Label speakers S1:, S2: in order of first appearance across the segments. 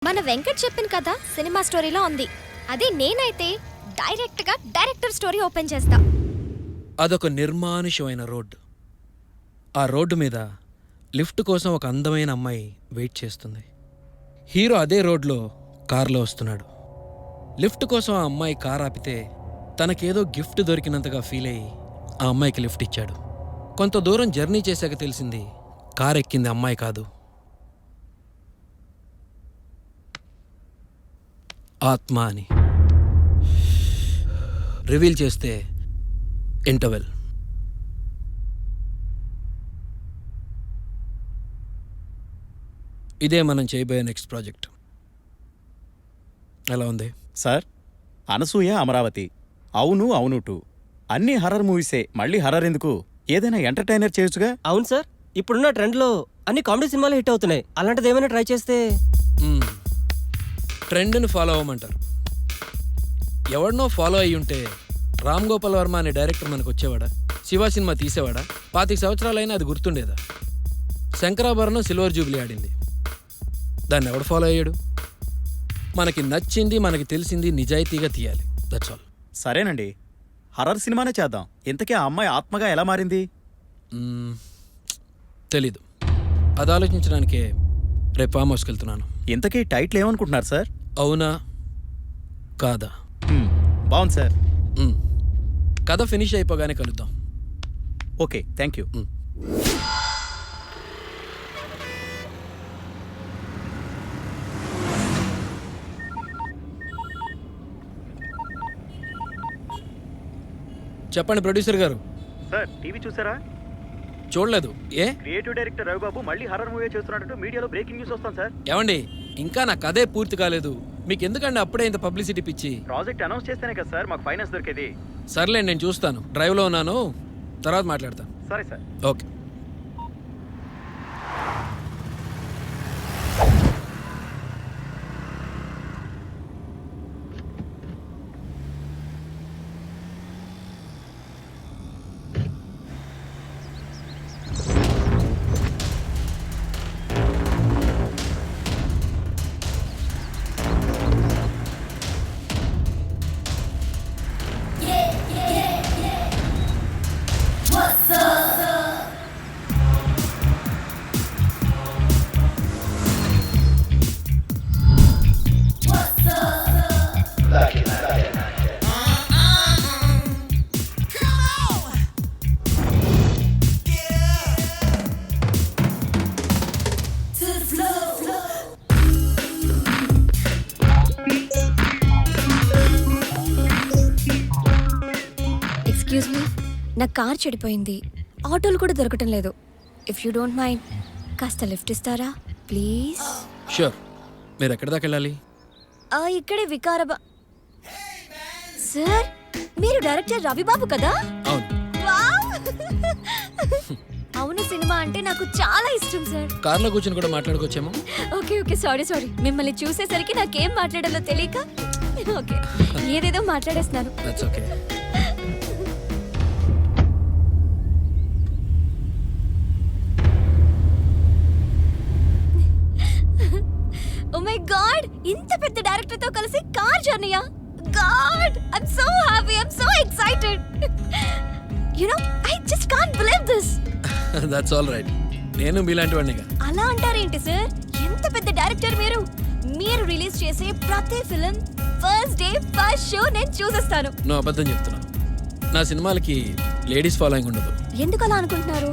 S1: మన వెంకట్ చెప్పిన కథ సినిమా స్టోరీలో ఉంది. అదే నేనైతే డైరెక్టర్ స్టోరీ ఓపెన్ చేస్తా.
S2: అదొక నిర్మానుష్యమైన రోడ్డు. ఆ రోడ్డు మీద లిఫ్ట్ కోసం ఒక అందమైన అమ్మాయి వెయిట్ చేస్తుంది. హీరో అదే రోడ్లో కారులో వస్తున్నాడు. లిఫ్ట్ కోసం ఆ అమ్మాయి కారు ఆపితే తనకేదో గిఫ్ట్ దొరికినంతగా ఫీల్ అయ్యి ఆ అమ్మాయికి లిఫ్ట్ ఇచ్చాడు. కొంత దూరం జర్నీ చేశాక తెలిసింది కారు ఎక్కింది అమ్మాయి కాదు, ఆత్మ అని. రివీల్ చేస్తే ఇంటర్వెల్. ఇదే మనం చేయబోయే నెక్స్ట్ ప్రాజెక్ట్. ఎలా ఉంది
S3: సార్? అనసూయ అమరావతి, అవును అవును టూ అన్ని హర్రర్ మూవీసే, మళ్ళీ హర్రర్ ఎందుకు? ఏదైనా ఎంటర్టైనర్ చేయొచ్చుగా.
S4: అవును సార్, ఇప్పుడున్న ట్రెండ్లో అన్ని కామెడీ సినిమాలు హిట్ అవుతున్నాయి. అలాంటిది ఏమైనా ట్రై చేస్తే.
S2: ట్రెండ్ని ఫాలో అవ్వమంటారు. ఎవరినో ఫాలో అయ్యి ఉంటే రామ్ గోపాల్ వర్మ అనే డైరెక్టర్ మనకు వచ్చేవాడా? శివ సినిమా తీసేవాడా? 25 సంవత్సరాలైనా అది గుర్తుండేదా? శంకరాభరణం సిల్వర్ జూబ్లీ ఆడింది, దాన్ని ఎవడు ఫాలో అయ్యాడు? మనకి నచ్చింది, మనకి తెలిసింది నిజాయితీగా తీయాలి. That's all.
S3: సరేనండి, హర్రర్ సినిమానే చేద్దాం. ఇంతకీ ఆ అమ్మాయి ఆత్మగా ఎలా మారింది?
S2: తెలీదు. అది ఆలోచించడానికే రేపు ఫామ్ హౌస్కి వెళ్తున్నాను.
S3: ఇంతకీ టైటిల్ ఏమనుకుంటున్నారు సార్?
S2: అవునా కాదా?
S3: బాగుంది సార్.
S2: కథ ఫినిష్ అయిపోగానే కలుద్దాం.
S3: Okay, thank you.
S2: చెప్పండి ప్రొడ్యూసర్ గారు.
S3: సార్, టీవీ చూసారా?
S2: చూడలేదు. ఏ?
S3: క్రియేటివ్ డైరెక్టర్ రవిబాబు మళ్ళీ హర్రర్ మూవీ చేస్తున్నట్టు మీడియాలో బ్రేకింగ్ న్యూస్ వస్తాం సార్.
S2: ఏమండి, ఇంకా నా కథే పూర్తి కాలేదు, మీకు ఎందుకండి అప్పుడే ఇంత పబ్లిసిటీ పిచ్చి?
S3: ప్రాజెక్ట్ అనౌన్స్ చేస్తేనే కదా సార్ మాకు ఫైనాన్స్ దొరికేది.
S2: సర్లే, నేను చూస్తాను. డ్రైవ్లో ఉన్నాను, తర్వాత మాట్లాడతాను.
S3: సరే సార్.
S2: ఓకే.
S1: ఎక్స్క్యూజ్ మీ, నా కార్ చెడిపోయింది, ఆటోలు కూడా దొరకటం లేదు. ఇఫ్ యూ డోంట్ మైండ్ కాస్త లిఫ్ట్ ఇస్తారా ప్లీజ్?
S2: షూర్. మీరు ఎక్కడి దాకా వెళ్ళాలి?
S1: ఇక్కడే వికారాబా. సార్, మీరు డైరెక్టర్ రవిబాబు కదా?
S2: అవును.
S1: వావ్! అవును, సినిమా అంటే నాకు చాలా ఇష్టం సార్.
S2: కార్లో కూర్చొని కూడా మాట్లాడుకోవచ్చేమో.
S1: Okay, sorry. మిమ్మల్ని చూసేసరికి నాకేం మాట్లాడాలో తెలియక ఓకే ఏదేదో మాట్లాడేస్తున్నాను.
S2: That's okay.
S1: Oh my God, ఇంత పెద్ద డైరెక్టర్ తో కలిసి కార్ జర్నీయా? God, I am so happy, I am so excited. You know, I just can't believe this.
S2: That's all right. నేను మీలాంటి వాడినిగా.
S1: అలా అంటారేంటి సార్? ఎంత పెద్ద డైరెక్టర్ మీరు. మీరు రిలీజ్ చేసే ప్రతి film first day first show నేను చూసేస్తాను.
S2: నువ్వు అబద్ధం చెప్తున్నావు. నా సినిమాలకి లేడీస్ ఫాలోయింగ్ ఉండదు.
S1: ఎందుకు అలా అనుకుంటున్నారు?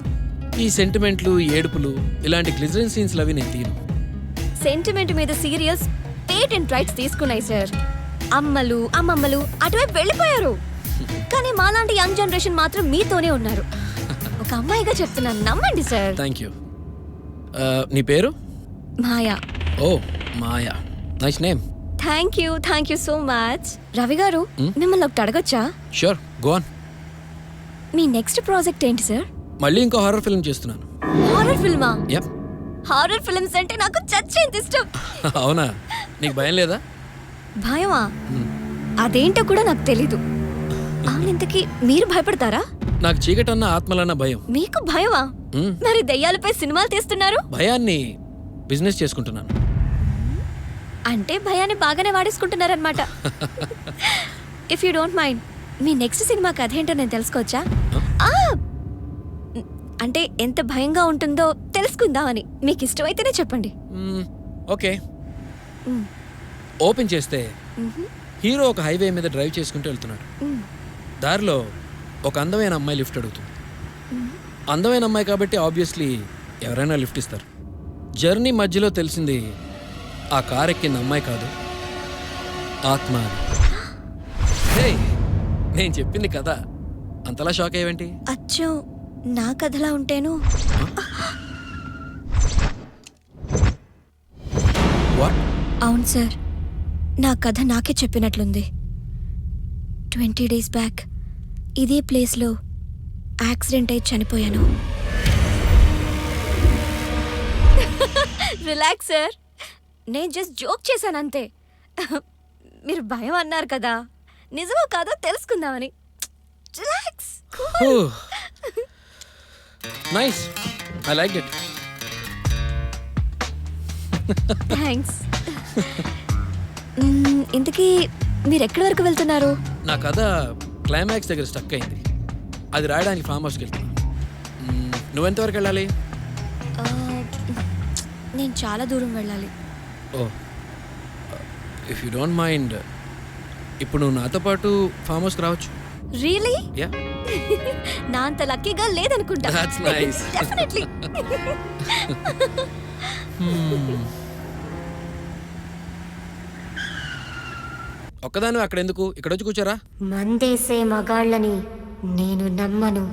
S2: ఈ సెంటిమెంట్లు, ఏడుపులు, ఇలాంటి గ్లిజరిన్ సీన్స్ అవి నేను తీను.
S1: సెంటిమెంట్ మీద సీరియల్స్ పేటెంట్ రైట్స్ తీసుకున్నాయి సార్. అమ్మమ్మలు అటువైపు వెళ్ళిపోయారు. కానీ మాలాంటి యంగ్ జనరేషన్ మాత్రం మీతోనే ఉన్నారు. ఒక అమ్మాయిగా చెప్తున్నాను, నమ్మండి సార్.
S2: Thank you. నీ పేరు?
S1: Maya.
S2: Oh, Maya. Nice name.
S1: Thank you so much. Ravi గారు, మిమ్మల్ని ఒకటి అడగొచ్చా?
S2: Sure, go on.
S1: మీ నెక్స్ట్ ప్రాజెక్ట్ ఏంటి సార్?
S2: మళ్ళీ ఇంకో హారర్ ఫిల్మ్ చేస్తున్నాను.
S1: హారర్ ఫిల్మా?
S2: యప్.
S1: హారర్ ఫిల్మ్స్ అంటే నాకు చచ్చేంత ఇష్టం.
S2: అవునా? నీకు భయం లేదా?
S1: భయమా? అదేంటో కూడా నాకు తెలీదు. అవును, ఇంతకీ మీరు భయపడతారా?
S2: నాకు చీకటన్న ఆత్మలన్న భయం.
S1: మీకు భయమా? మరి దయ్యాలపై సినిమాలు తీస్తున్నారు.
S2: భయాన్ని బిజినెస్ చేసుకుంటున్నాను.
S1: అంటే భయాన్ని బాగానే వాడేసుకుంటున్నారనమాట. ఇఫ్ యూ డోంట్ మైండ్, మీ నెక్స్ట్ సినిమా కథ ఏంటో నేను తెలుసుకోవచ్చా? ఆ, అంటే ఎంత భయంగా ఉంటుందో తెలుసుకుందామని. మీకు ఇష్టమైతేనే చెప్పండి.
S2: ఓకే.
S1: మ్మ్.
S2: ఓపెన్ చేస్తే
S1: మ్హూ.
S2: హీరో ఒక హైవే మీద డ్రైవ్ చేసుకుంటూ వెళ్తున్నాడు.
S1: మ్మ్.
S2: దారిలో ఒక అందమైన అమ్మాయి లిఫ్ట్ అడుగుతుంది. అందమైన అమ్మాయి కాబట్టి ఆబ్వియస్లీ ఎవరైనా లిఫ్ట్ ఇస్తారు. జర్నీ మధ్యలో తెలిసింది ఆ కార్ ఎక్కిన అమ్మాయి కాదు, ఆత్మ అని. హే, నేను చెప్పింది కదా, అంతలా షాక్ అయ్యేవేంటి?
S1: అచ్చం నా కథలా ఉంటేను.
S2: వాట్?
S1: అవును సార్, నా కథ నాకే చెప్పినట్లుంది. 20 days బ్యాక్ ఇదే ప్లేస్లో యాక్సిడెంట్ అయి చనిపోయాను. రిలాక్స్ సార్, నేను జస్ట్ జోక్ చేశాను అంతే. మీరు భయం అన్నారు కదా, నిజమో కాదో తెలుసుకుందామని. Relax.
S2: Nice, I like it.
S1: Thanks. ఇంతకీ మీరు ఎక్కడి వరకు వెళ్తున్నారు?
S2: నా కథ క్లైమాక్స్ దగ్గర స్టక్ అయింది. అది రాయడానికి ఫామ్ హౌస్కి వెళ్తున్నా. నువ్వెంతవరకు వెళ్ళాలి?
S1: ఆ, నేను చాలా దూరం వెళ్ళాలి.
S2: ఓ, ఇఫ్ యూ డోంట్ మైండ్, ఇప్పుడు నువ్వు నాతో పాటు ఫామ్ హౌస్కి రావచ్చు.
S1: రియలీ?
S2: యా,
S1: నా అంత లక్కీగా లేదనుకుంటా.
S2: That's nice.
S1: Definitely.
S2: ఒక్కదాని అక్కడ ఎందుకు? ఇక్కడ వచ్చి కూర్చోరా.
S5: మందేసే మగాళ్ళని నేను నమ్మను.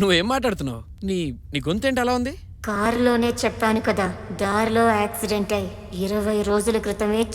S2: నువ్వేం మాట్లాడుతున్నావు? నీ గొంతేంటి అలా ఉంది?
S5: కారులోనే చెప్పాను కదా, దారిలో యాక్సిడెంట్ అయి 20 రోజుల క్రితమే